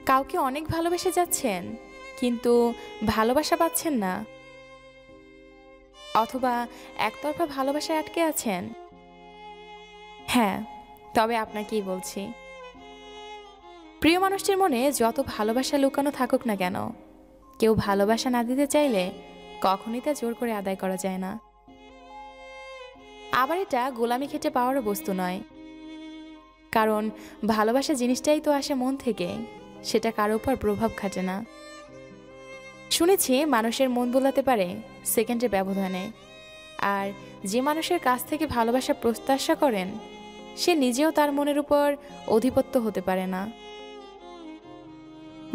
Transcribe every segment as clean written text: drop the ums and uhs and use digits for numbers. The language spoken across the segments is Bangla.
কাউকে অনেক ভালোবেসে যাচ্ছেন, কিন্তু ভালোবাসা পাচ্ছেন না, অথবা একতরফা ভালোবাসায় আটকে আছেন। হ্যাঁ, তবে আপনাকেই বলছি, প্রিয় মানুষটির মনে যত ভালোবাসা লুকানো থাকুক না কেন, কেউ ভালোবাসা না দিতে চাইলে কখনই তা জোর করে আদায় করা যায় না। আবার এটা গোলামি খেটে পাওয়ারও বস্তু নয়, কারণ ভালোবাসা জিনিসটাই তো আসে মন থেকে, সেটা কারো উপর প্রভাব খাটে না। শুনেছি মানুষের মন বোলাতে পারে সেকেন্ডের ব্যবধানে, আর যে মানুষের কাছ থেকে ভালোবাসা প্রত্যাশা করেন সে নিজেও তার মনের উপর অধিপত্য হতে পারে না।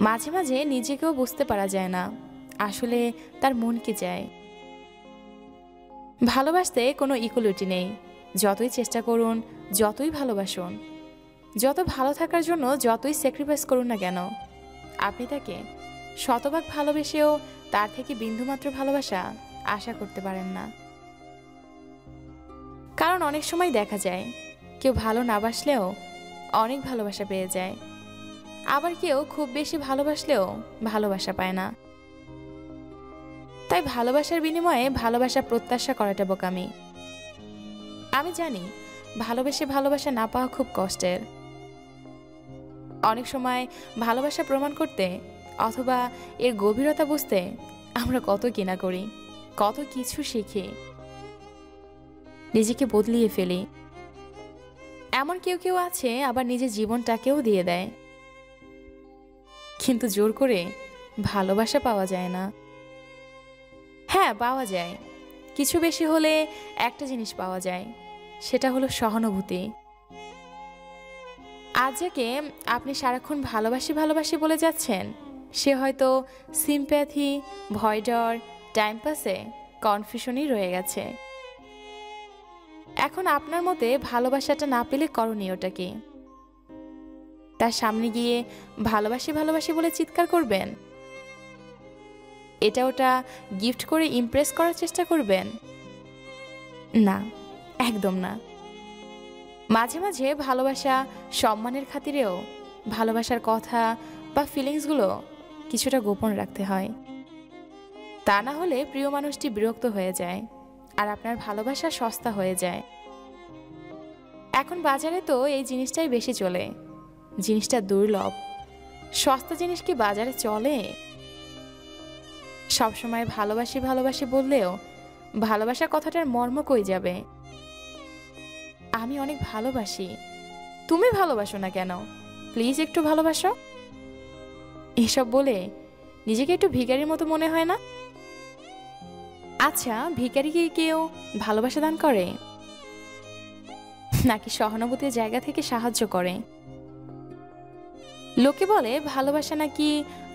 মাঝে মাঝে নিজেকেও বুঝতে পারা যায় না আসলে তার মন কি চায়। ভালোবাসতে কোনো ইকুয়ালিটি নেই, যতই চেষ্টা করুন, যতই ভালোবাসুন, যত ভালো থাকার জন্য যতই স্যাক্রিফাইস করুন না কেন, আপনি তাকে শতভাগ ভালোবেসেও তার থেকে বিন্দুমাত্র ভালোবাসা আশা করতে পারেন না। কারণ অনেক সময় দেখা যায় কেউ ভালো না বাসলেও অনেক ভালোবাসা পেয়ে যায়, আবার কেউ খুব বেশি ভালোবাসলেও ভালোবাসা পায় না। তাই ভালোবাসার বিনিময়ে ভালোবাসা প্রত্যাশা করাটা বোকামি। আমি জানি ভালোবেসে ভালোবাসা না পাওয়া খুব কষ্টের। অনেক সময় ভালোবাসা প্রমাণ করতে অথবা এর গভীরতা বুঝতে আমরা কত কিনা করি, কত কিছু শিখি, নিজেকে বদলিয়ে ফেলি। এমন কেউ কেউ আছে আবার নিজের জীবনটাকেও দিয়ে দেয়, কিন্তু জোর করে ভালোবাসা পাওয়া যায় না। হ্যাঁ, পাওয়া যায়, কিছু বেশি হলে একটা জিনিস পাওয়া যায়, সেটা হলো সহানুভূতি। আজ যাকে আপনি সারাক্ষণ ভালোবাসি ভালোবাসি বলে যাচ্ছেন, সে হয়তো সিম্প্যাথি, ভয়, ডর, টাইম পাসে কনফিউশনই রয়ে গেছে। এখন আপনার মতে ভালোবাসাটা না পেলে করণীয়টা কি? তার সামনে গিয়ে ভালোবাসি ভালোবাসি বলে চিৎকার করবেন? এটা ওটা গিফট করে ইমপ্রেস করার চেষ্টা করবেন? না, একদম না। মাঝে মাঝে ভালোবাসা সম্মানের খাতিরেও ভালোবাসার কথা বা ফিলিংসগুলো কিছুটা গোপন রাখতে হয়। তা না হলে প্রিয় মানুষটি বিরক্ত হয়ে যায় আর আপনার ভালোবাসা সস্তা হয়ে যায়। এখন বাজারে তো এই জিনিসটাই বেশি চলে, জিনিসটা দুর্লভ। সস্তা জিনিস কি বাজারে চলে? সবসময় ভালোবাসি ভালোবাসি বললেও ভালোবাসা কথাটার মর্ম কই যাবে? আমি অনেক ভালোবাসি, তুমি ভালোবাসো না কেন? প্লিজ একটু ভালোবাসো। এসব বলে নিজেকে একটু ভিখারির মতো মনে হয় না? আচ্ছা, ভিখারিকে কেউ ভালোবাসা দান করে নাকি সহানুভূতির জায়গা থেকে সাহায্য করে? লোকে বলে ভালোবাসা নাকি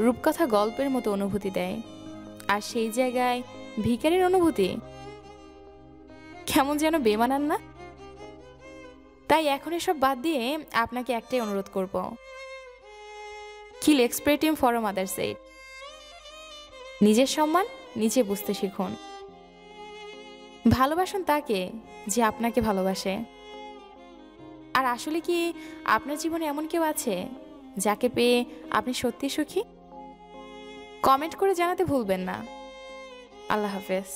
রূপকথা গল্পের মতো অনুভূতি দেয়, আর সেই জায়গায় ভিখারির অনুভূতি কেমন যেন বেমানান না? তাই এখন এসব বাদ দিয়ে আপনাকে একটাই অনুরোধ করব, কিল এক্সপ্রেটিং ফর আ মাদার সেড। নিজের সম্মান নিজে বুঝতে শিখুন। ভালোবাসুন তাকে যে আপনাকে ভালোবাসে। আর আসলে কি আপনার জীবনে এমন কেউ আছে যাকে পেয়ে আপনি সত্যি সুখী? কমেন্ট করে জানাতে ভুলবেন না। আল্লাহ হাফেজ।